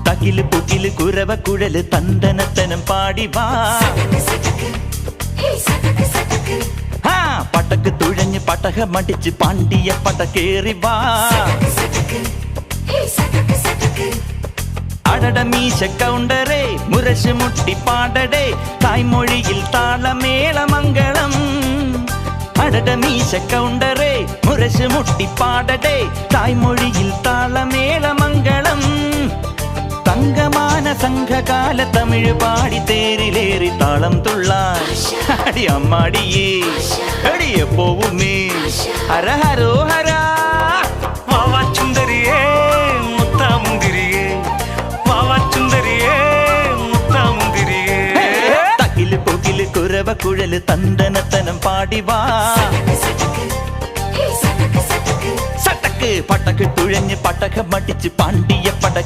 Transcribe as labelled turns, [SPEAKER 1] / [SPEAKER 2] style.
[SPEAKER 1] തകില് പുകില് കുരവ കുഴല് തന്തനത്തനം പാടി വാ. പടക്ക് തുഴഞ്ഞ് പടക മടിച്ച് പാണ്ടിയ പടക്കേറി വാ. അടട മീശ കൗണ്ടറേ മുരശ് മുട്ടി പാടടേ തായ്മൊഴിയിൽ താളമേളമംഗളം. അടട മീശ കൗണ്ടറേ മുരശ് മുട്ടി പാടടേ തായ്മൊഴിയിൽ താളമേളമംഗളം. തങ്കമാന സംഘകാല തമിഴ് പാടി തേരിലേറി താളം തുള്ളാൻ അടി അമ്മാടിയേ അടിയ പോവുമേ ഹര ഹരോ ഹരാ.
[SPEAKER 2] വാവാ ചുന്ദരിയേ മുത്താമുന്തിരിയേ വാവാ ചുന്ദരിയേ മുത്താമുന്തിരിയേ.
[SPEAKER 1] തകില് പുകില് കുരവ കുഴല് തന്തനത്തനം പാടി വാ. സട്ടക്ക് പടക്ക് തുഴഞ്ഞ് പടക മടിച്ച് പാണ്ടിയ പടക്കെ